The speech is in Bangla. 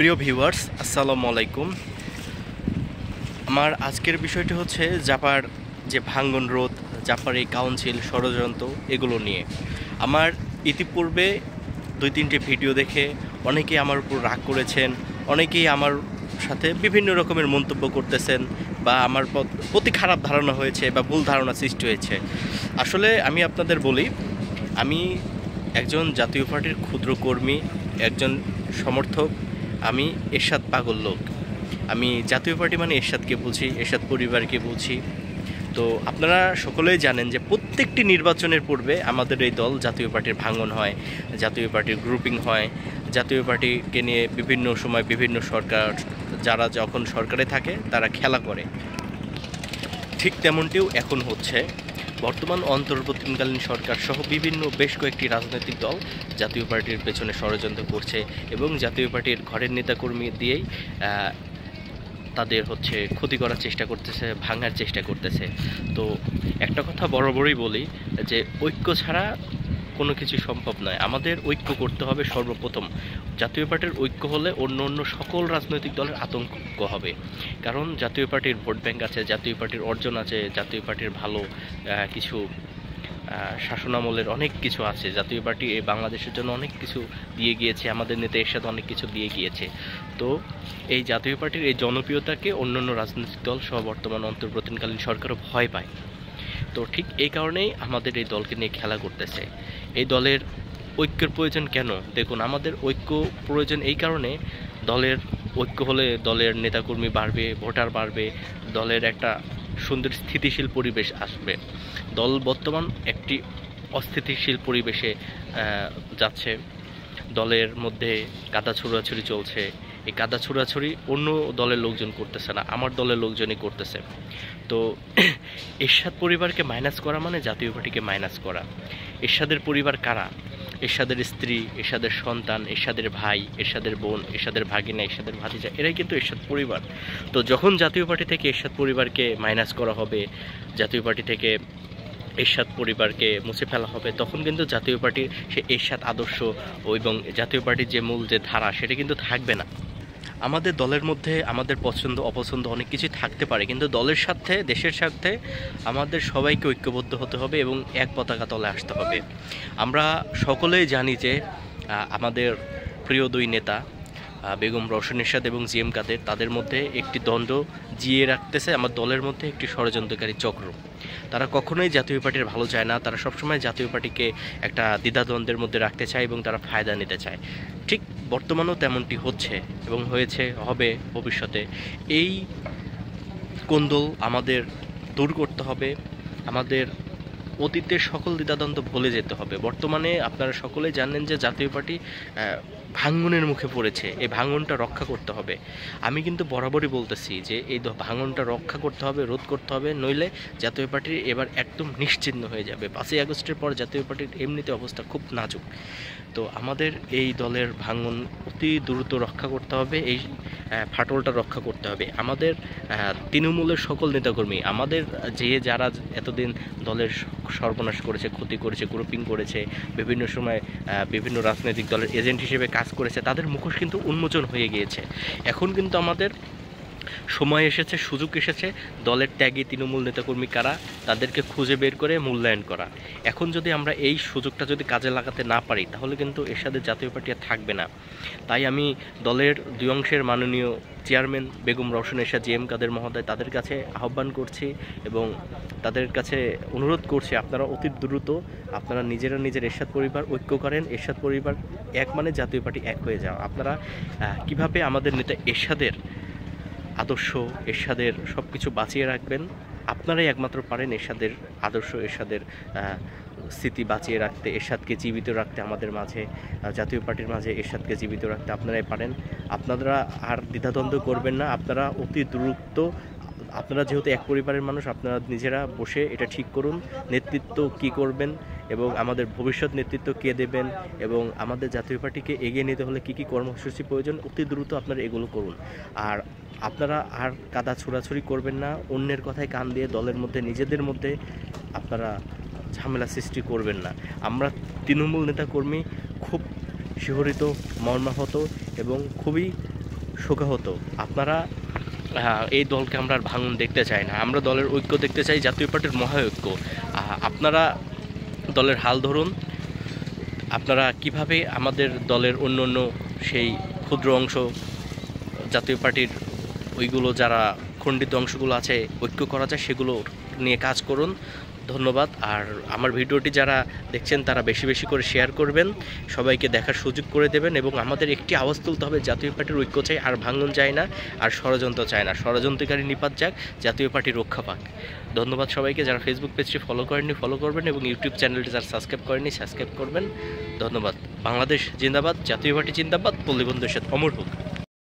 প্রিয় ভিউয়ার্স, আসসালামু আলাইকুম। আমার আজকের বিষয়টি হচ্ছে জাপার যে ভাঙ্গন রোধ, জাপার এই কাউন্সিল ষড়যন্ত্র এগুলো নিয়ে। আমার ইতিপূর্বে 2-3টে ভিডিও দেখে অনেকেই আমার উপর রাগ করেছেন, অনেকেই আমার সাথে বিভিন্ন রকমের মন্তব্য করতেছেন বা আমার প্রতি খারাপ ধারণা হয়েছে বা ভুল ধারণা সৃষ্টি হয়েছে। আসলে আমি আপনাদের বলি, আমি একজন জাতীয় পার্টির ক্ষুদ্র কর্মী, একজন সমর্থক। আমি এরশাদ পাগল লোক। আমি জাতীয় পার্টি মানে এরশাদকে বুঝি, এরশাদ পরিবারকে বুঝি। তো আপনারা সকলেই জানেন যে প্রত্যেকটি নির্বাচনের পূর্বে আমাদের এই দল জাতীয় পার্টির ভাঙন হয়, জাতীয় পার্টির গ্রুপিং হয়, জাতীয় পার্টিকে নিয়ে বিভিন্ন সময় বিভিন্ন সরকার, যারা যখন সরকারে থাকে তারা খেলা করে। ঠিক তেমনটিও এখন হচ্ছে। বর্তমান অন্তর্বর্তীকালীন সরকার সহ বেশ কয়েকটি রাজনৈতিক দল জাতীয় পার্টির পেছনে ষড়যন্ত্র করছে এবং জাতীয় পার্টির ঘরের নেতাকর্মী দিয়েই তাদের ক্ষতি করার চেষ্টা করতেছে, ভাঙার চেষ্টা করতেছে। তো একটা কথা বরাবরই বলি যে ঐক্য ছাড়া কোনো কিছু সম্ভব নয়। আমাদের ঐক্য করতে হবে সর্বপ্রথম। জাতীয় পার্টির ঐক্য হলে অন্য সকল রাজনৈতিক দলের আতঙ্ক হবে। কারণ জাতীয় পার্টির ভোট ব্যাংক আছে, জাতীয় পার্টির অর্জন আছে, জাতীয় পার্টির ভালো কিছু শাসনামলের অনেক কিছু আছে। জাতীয় পার্টি এই বাংলাদেশের জন্য অনেক কিছু দিয়ে গিয়েছে, আমাদের নেতা এরশাদ অনেক কিছু দিয়ে গিয়েছে। তো এই জাতীয় পার্টির এই জনপ্রিয়তাকে অন্যান্য রাজনৈতিক দল সহ বর্তমান অন্তর্বর্তীকালীন সরকারও ভয় পায়। তো ঠিক এই কারণেই আমাদের এই দলকে নিয়ে খেলা করতেছে। এই দলের ঐক্যের প্রয়োজন কেন? দেখুন, আমাদের ঐক্য প্রয়োজন এই কারণে, দলের ঐক্য হলে দলের নেতাকর্মী বাড়বে, ভোটার বাড়বে, দলের একটা সুন্দর স্থিতিশীল পরিবেশ আসবে। দল বর্তমান একটি অস্থিতিশীল পরিবেশে যাচ্ছে। দলের মধ্যে কাদা ছোড়াছুড়ি চলছে। এই কাদা ছোড়াছুড়ি অন্য দলের লোকজন করতেছে না, আমার দলের লোকজনই করতেছে। তো এরশাদ পরিবারকে মাইনাস করা মানে জাতীয় পার্টিকে মাইনাস করা। এরশাদের পরিবার কারা? এরশাদের স্ত্রী, এরশাদের সন্তান, এরশাদের ভাই, এরশাদের বোন, এরশাদের ভাগিনা, এরশাদের ভাতিজা, এরাই কিন্তু এরশাদ পরিবার। তো যখন জাতীয় পার্টি থেকে এরশাদ পরিবারকে মাইনাস করা হবে, জাতীয় পার্টি থেকে এরশাদ পরিবারকে মুছে ফেলা হবে, তখন কিন্তু জাতীয় পার্টির সে এরশাদ আদর্শ এবং জাতীয় পার্টির যে মূল যে ধারা সেটা কিন্তু থাকবে না। আমাদের দলের মধ্যে আমাদের পছন্দ অপছন্দ অনেক কিছুই থাকতে পারে, কিন্তু দলের স্বার্থে, দেশের স্বার্থে আমাদের সবাইকে ঐক্যবদ্ধ হতে হবে এবং এক পতাকা তলে আসতে হবে। আমরা সকলেই জানি যে আমাদের প্রিয় দুই নেতা বেগম রওশন এরশাদ এবং জিএম কাদের, তাদের মধ্যে একটি দ্বন্দ্ব জিয়ে রাখতেছে আমার দলের মধ্যে একটি ষড়যন্ত্রকারী চক্র। তারা কখনোই জাতীয় পার্টির ভালো চায় না, তারা সবসময় জাতীয় পার্টিকে একটা দ্বিধাদ্বন্দ্বের মধ্যে রাখতে চায় এবং তারা ফায়দা নিতে চায়। ঠিক বর্তমানেও তেমনটি হচ্ছে এবং হয়েছে, হবে ভবিষ্যতে। এই কোন্দল আমাদের দূর করতে হবে। আমাদের অতীতের সকল দ্বিধাদ্বন্দ্ব ভুলে যেতে হবে। বর্তমানে আপনারা সকলেই জানেন যে জাতীয় পার্টি ভাঙনের মুখে পড়েছে। এই ভাঙনটা রক্ষা করতে হবে। আমি কিন্তু বরাবরই বলতেছি যে এই ভাঙনটা রক্ষা করতে হবে, রোধ করতে হবে, নইলে জাতীয় পার্টির এবার একদম নিশ্চিহ্ন হয়ে যাবে। 5ই আগস্টের পর জাতীয় পার্টির এমনিতে অবস্থা খুব নাজুক। তো আমাদের এই দলের ভাঙন অতি দ্রুত রক্ষা করতে হবে, এই ফাটলটা রক্ষা করতে হবে। আমাদের তৃণমূলের সকল নেতাকর্মী, আমাদের যারা এতদিন দলের সর্বনাশ করেছে, ক্ষতি করেছে, গ্রুপিং করেছে, বিভিন্ন সময় বিভিন্ন রাজনৈতিক দলের এজেন্ট হিসেবে কাজ করেছে, তাদের মুখোশ কিন্তু উন্মোচন হয়ে গিয়েছে। এখন কিন্তু আমাদের সময় এসেছে, সুযোগ এসেছে দলের ত্যাগী তৃণমূল নেতাকর্মী কারা তাদেরকে খুঁজে বের করে মূল্যায়ন করা। এখন যদি আমরা এই সুযোগটা যদি কাজে লাগাতে না পারি, তাহলে কিন্তু এরশাদের জাতীয় পার্টি আর থাকবে না। তাই আমি দলের দুই অংশের মাননীয় চেয়ারম্যান বেগম রওশন এরশাদ, জিএম কাদের মহোদয়, তাদের কাছে আহ্বান করছি এবং তাদের কাছে অনুরোধ করছি, আপনারা অতি দ্রুত আপনারা নিজের এরশাদ পরিবার ঐক্য করেন। এরশাদ পরিবার এক মানে জাতীয় পার্টি এক হয়ে যাও। আপনারা কিভাবে আমাদের নেতা এরশাদের আদর্শ, এরশাদের সব কিছু বাঁচিয়ে রাখবেন, আপনারাই একমাত্র পারেন এরশাদের আদর্শ, এরশাদের স্মৃতি বাঁচিয়ে রাখতে, এরশাদকে জীবিত রাখতে আমাদের মাঝে, জাতীয় পার্টির মাঝে এরশাদকে জীবিত রাখতে আপনারাই পারেন। আপনারা আর দ্বিধাদ্বন্দ্ব করবেন না। আপনারা অতি দ্রুত, আপনারা যেহেতু এক পরিবারের মানুষ, আপনারা নিজেরা বসে এটা ঠিক করুন নেতৃত্ব কি করবেন এবং আমাদের ভবিষ্যৎ নেতৃত্ব কে দেবেন এবং আমাদের জাতীয় পার্টিকে এগিয়ে নিতে হলে কী কী কর্মসূচি প্রয়োজন, অতি দ্রুত আপনারা এগুলো করুন। আর আপনারা আর কাদা ছোড়াছুড়ি করবেন না, অন্যের কথায় কান দিয়ে দলের মধ্যে নিজেদের মধ্যে আপনারা ঝামেলা সৃষ্টি করবেন না। আমরা তৃণমূল নেতাকর্মী খুব শিহরিত, মর্মাহত এবং খুবই শোকাহত। আপনারা এই দলকে আমরা আর ভাঙন দেখতে চাই না, আমরা দলের ঐক্য দেখতে চাই, জাতীয় পার্টির মহাঐক্য। আপনারা দলের হাল ধরুন, আপনারা কিভাবে আমাদের দলের অন্য অন্য সেই ক্ষুদ্র অংশ জাতীয় পার্টির ওইগুলো যারা খণ্ডিত অংশগুলো আছে ঐক্য করা যায় সেগুলো নিয়ে কাজ করুন। ধন্যবাদ। আর আমার ভিডিওটি যারা দেখছেন তারা বেশি বেশি করে শেয়ার করবেন, সবাইকে দেখার সুযোগ করে দেবেন, এবং আমাদের একটি আওয়াজ তুলতে হবে, জাতীয় পার্টির ঐক্য চাই, আর ভাঙন চাই না, আর ষড়যন্ত্র চায় না। ষড়যন্ত্রকারী নিপাত যাক, জাতীয় পার্টি রক্ষা পাক। ধন্যবাদ সবাইকে। যারা ফেসবুক পেজটি ফলো করেননি ফলো করবেন, এবং ইউটিউব চ্যানেলটি যারা সাবস্ক্রাইব করেননি সাবস্ক্রাইব করবেন। ধন্যবাদ। বাংলাদেশ জিন্দাবাদ, জাতীয় পার্টি জিন্দাবাদ, পল্লী বন্ধুর সাথে অমর হোক।